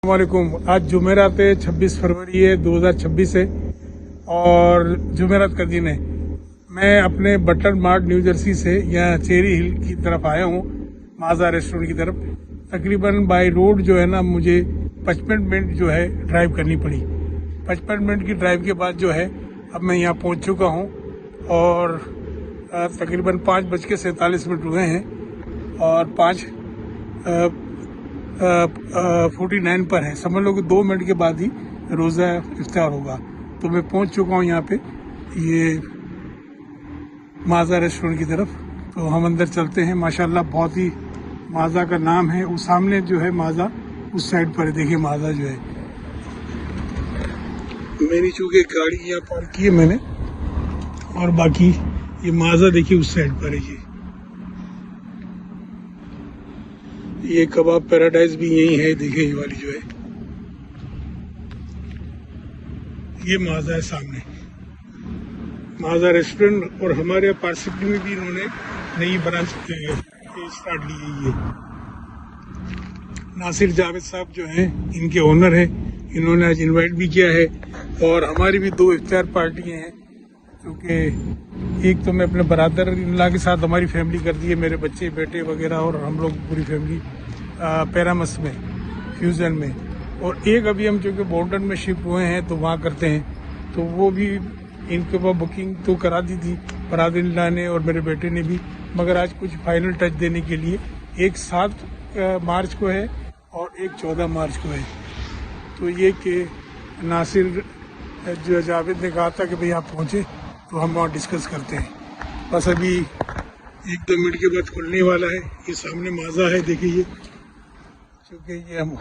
वालेकुम। आज जुमेरात है, 26 फरवरी है 2026 है और जुमेरात का दिन है। मैं अपने बटन मार्ट न्यू जर्सी से यहाँ चेरी हिल की तरफ आया हूँ, माजा रेस्टोरेंट की तरफ। तकरीबन बाय रोड जो है ना, मुझे 55 मिनट जो है ड्राइव करनी पड़ी। 55 मिनट की ड्राइव के बाद जो है अब मैं यहाँ पहुँच चुका हूँ और तकरीबन 5:47 हुए हैं और 5:49 पर है। समझ लो कि 2 मिनट के बाद ही रोज़ा इफ्तार होगा। तो मैं पहुंच चुका हूं यहाँ पे, ये माजा रेस्टोरेंट की तरफ। तो हम अंदर चलते हैं। माशाल्लाह बहुत ही माजा का नाम है। उस सामने जो है माजा उस साइड पर है, देखिए माजा जो है। मेरी चूंकि गाड़ी यहाँ पार्क की है मैंने, और बाकी ये माजा देखिए उस साइड पर है। ये कबाब पैराडाइज भी यही है, देखिए ये वाली जो है, ये माजा है सामने, माजा रेस्टोरेंट। और हमारे पार्सिटी में भी इन्होंने नई ब्रांच स्टार्ट ली है। ये नासिर जावेद साहब जो हैं, इनके ओनर हैं। इन्होंने आज इनवाइट भी किया है और हमारी भी 2 इफ्तार पार्टियां हैं, क्योंकि एक तो मैं अपने बरादर इनला के साथ हमारी फैमिली कर दी है, मेरे बच्चे बेटे वगैरह, और हम लोग पूरी फैमिली पैरामस में फ्यूजन में। और एक अभी हम चूँकि बॉर्डर में शिफ्ट हुए हैं तो वहाँ करते हैं, तो वो भी इनके पास बुकिंग तो करा दी थी बरादर इनला ने और मेरे बेटे ने भी, मगर आज कुछ फाइनल टच देने के लिए एक 7 मार्च को है और एक 14 मार्च को है। तो ये कि नासिर जो जावेद ने कहा था कि भाई आप पहुँचे तो हम वहाँ डिस्कस करते हैं। बस अभी 1-2 मिनट के बाद खुलने वाला है। ये सामने माजा है, देखिए ये, क्योंकि ये हम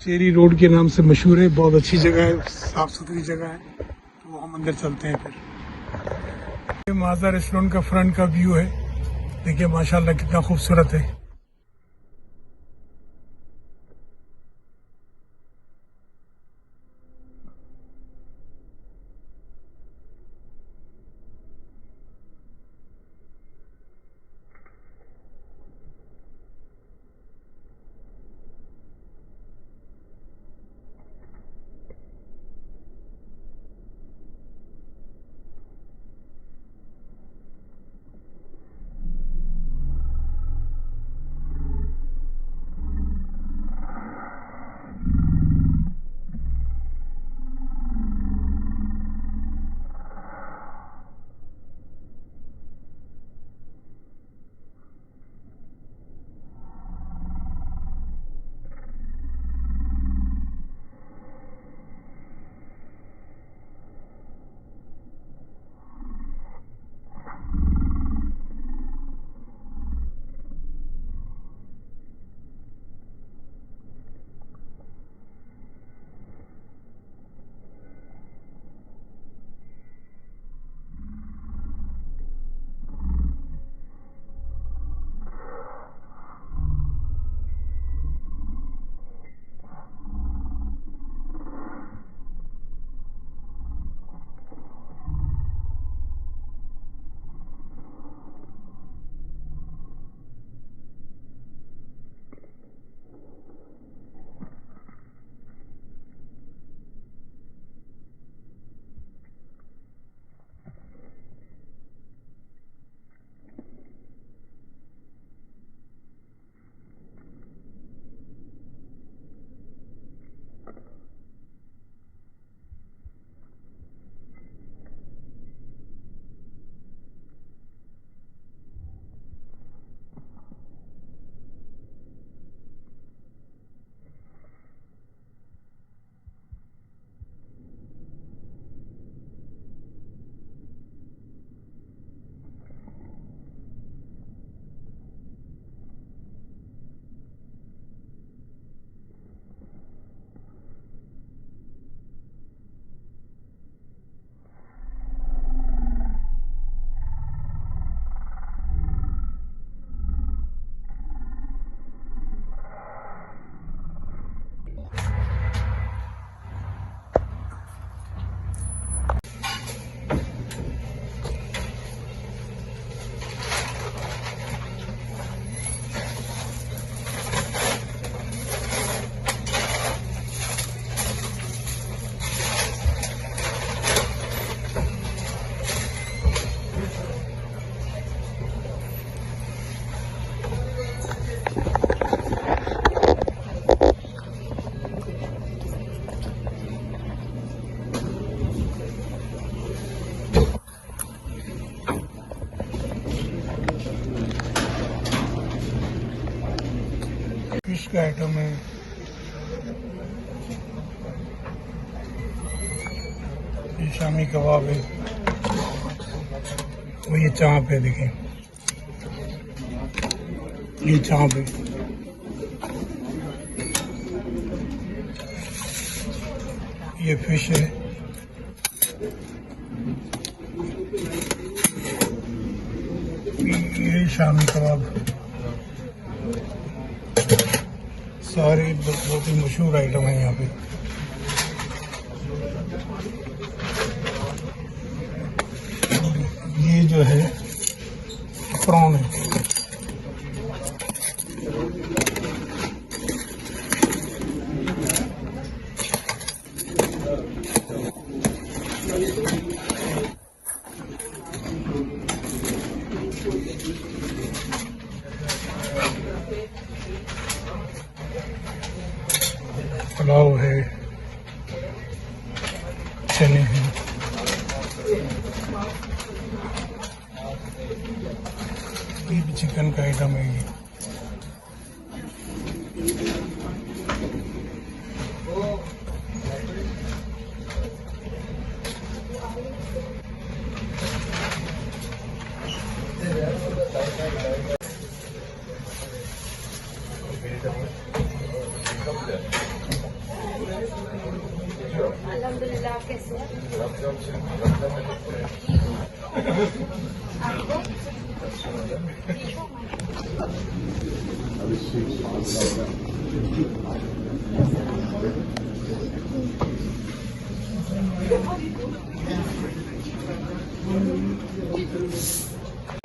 चेरी रोड के नाम से मशहूर है। बहुत अच्छी जगह है, साफ़ सुथरी जगह है। तो हम अंदर चलते हैं फिर। ये माजा रेस्टोरेंट का फ्रंट का व्यू है, देखिए माशाल्लाह कितना खूबसूरत है। फिश का आइटम है, ये शामी कबाब है, और ये चाप है, देखिए ये चाप है, ये फिश है, ये शामी कबाब, सारे बहुत ही मशहूर आइटम है यहाँ पे। ये जो है प्रॉन है, पुलाव है, चने हैं, ये भी चिकन का आइटम है। ये अल्हम्दुलिल्लाह, कैसे हैं?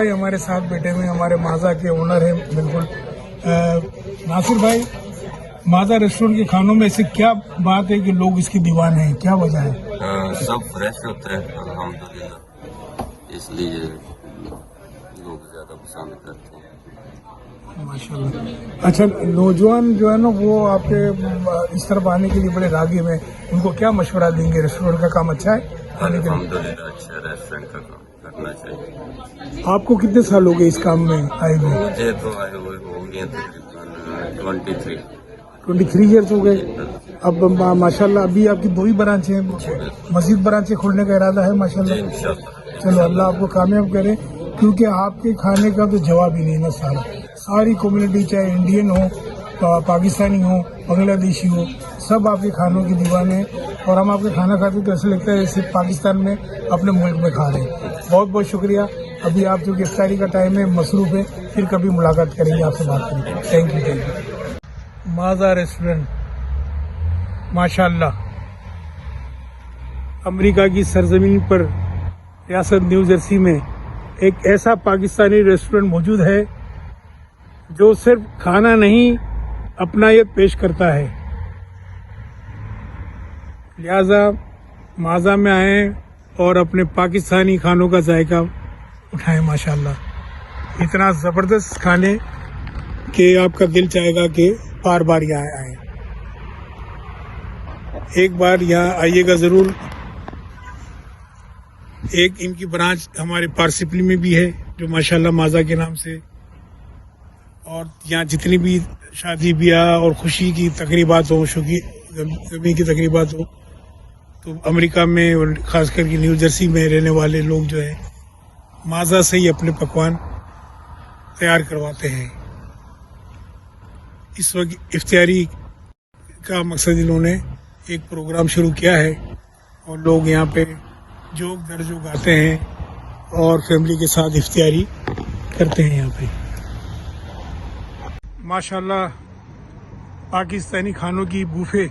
हमारे साथ बैठे हुए हमारे माजा के ओनर हैं, बिल्कुल नासिर भाई। माजा रेस्टोरेंट के खानों में ऐसी क्या बात है कि लोग इसकी दीवाने हैं, क्या वजह है? सब फ्रेश होता है अल्हम्दुलिल्लाह, इसलिए लोग ज़्यादा पसंद करते हैं माशाल्लाह। अच्छा, नौजवान जो है ना वो आपके इस तरफ आने के लिए बड़े रागी में, उनको क्या मशवरा देंगे? रेस्टोरेंट का काम अच्छा है आने के लिए? अल्हम्दुलिल्लाह, अच्छा रेस्टोरेंट का काम करना चाहिए। आपको कितने साल हो गए इस काम में आए हुए? मुझे तो आए हुए हो गए तकरीबन 23 ईयर्स हो गए। अब माशाल्लाह अभी आपकी 2 ही ब्रांच हैं, मजीद ब्रांचें खोलने का इरादा है माशाल्लाह? इंशाल्लाह। चलो अल्लाह आपको कामयाब करे, क्योंकि आपके खाने का तो जवाब ही नहीं ना। सारी कम्युनिटी, चाहे इंडियन हो, पाकिस्तानी हो, बांग्लादेशी हो, सब आपके खानों की दीवाने हैं। और हम आपके खाना खाते तो ऐसा लगता है जैसे पाकिस्तान में अपने मुल्क में खा रहे हैं। बहुत बहुत शुक्रिया। अभी आप जो इफ्तारी का टाइम है, मसरूफ है, फिर कभी मुलाकात करेंगे, आपसे बात करेंगे। Thank you. माजा रेस्टोरेंट माशाल्लाह अमेरिका की सरजमीन पर रियासत न्यू जर्सी में एक ऐसा पाकिस्तानी रेस्टोरेंट मौजूद है जो सिर्फ खाना नहीं अपनायत पेश करता है। लिहाजा माजा में आए और अपने पाकिस्तानी खानों का जायका उठाएं। माशाल्लाह इतना ज़बरदस्त खाने कि आपका दिल चाहेगा कि बार बार यहाँ आए। एक बार यहाँ आइएगा ज़रूर। एक इनकी ब्रांच हमारे पारसिपली में भी है जो माशाल्लाह माजा के नाम से, और यहाँ जितनी भी शादी ब्याह और खुशी की तकरीबात हो, गमी की तकरीबात हो, तो अमेरिका में और ख़ास करके न्यू जर्सी में रहने वाले लोग जो है माजा से ही अपने पकवान तैयार करवाते हैं। इस वक्त इफ्तियारी का मकसद इन्होंने एक प्रोग्राम शुरू किया है और लोग यहाँ पे जोक दर जोक आते हैं और फैमिली के साथ इफ्तियारी करते हैं यहाँ पे। माशाल्लाह पाकिस्तानी खानों की बूफे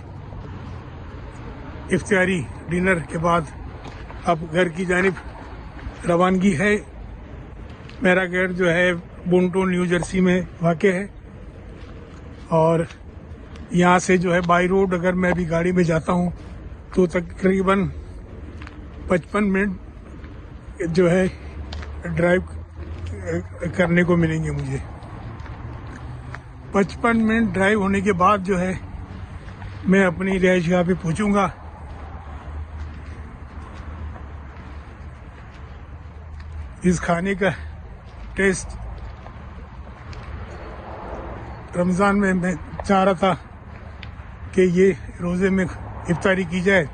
इफ्तियारी डिनर के बाद अब घर की जानिब रवानगी है। मेरा घर जो है बोंटन न्यू जर्सी में वाक़ है और यहाँ से जो है बाई रोड अगर मैं भी गाड़ी में जाता हूँ तो तकरीबन 55 मिनट जो है ड्राइव करने को मिलेंगे मुझे। 55 मिनट ड्राइव होने के बाद जो है मैं अपनी रिहाइशगाह पे पहुँचूँगा। इस खाने का टेस्ट रमज़ान में मैं चाह रहा था कि ये रोज़े में इफ्तारी की जाए,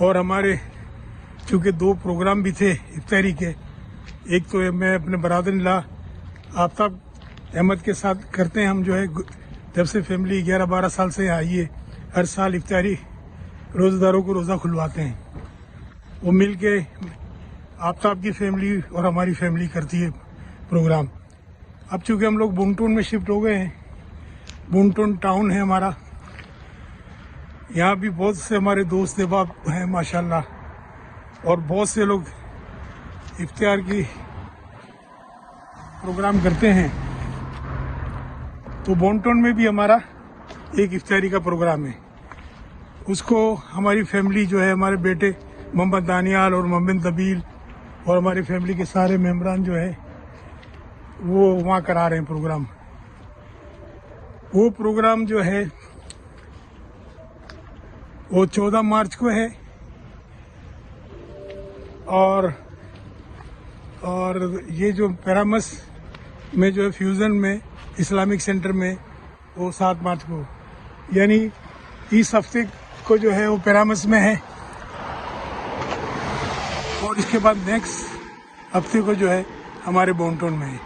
और हमारे चूँकि 2 प्रोग्राम भी थे इफ्तारी के। एक तो मैं अपने बरादर-इन-लॉ आफ्ताब अहमद के साथ करते हैं, हम जो है जब से फैमिली 11-12 साल से आई है, हर साल इफ्तारी रोज़ेदारों को रोज़ा खुलवाते हैं। वो मिल के आफ्ताब की फैमिली और हमारी फैमिली करती है प्रोग्राम। अब चूँकि हम लोग बुंगटून में शिफ्ट हो गए हैं, बुंगटून टाउन है हमारा, यहाँ भी बहुत से हमारे दोस्त अहबाब हैं माशाल्लाह, और बहुत से लोग इफ्तार की प्रोग्राम करते हैं। तो बुंगटून में भी हमारा एक इफ्तारी का प्रोग्राम है, उसको हमारी फैमिली जो है, हमारे बेटे मोहम्मद दानियाल और मोहम्मद नबील और हमारी फैमिली के सारे मेम्बरान जो है वो वहाँ करा रहे हैं प्रोग्राम। वो प्रोग्राम जो है वो 14 मार्च को है, और ये जो पैरामस में जो है फ्यूज़न में इस्लामिक सेंटर में वो 7 मार्च को, यानी इस हफ्ते को जो है वो पैरामस में है, और इसके बाद नेक्स्ट हफ्ते को जो है हमारे बुंगटून में है।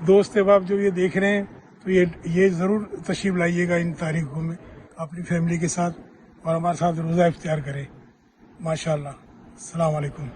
दोस्त अहबाब जो ये देख रहे हैं तो ये ज़रूर तशरीफ़ लाइएगा इन तारीखों में अपनी फैमिली के साथ, और हमारे साथ रोज़ा इफ्तार करें माशाल्लाह। अस्सलाम वालेकुम।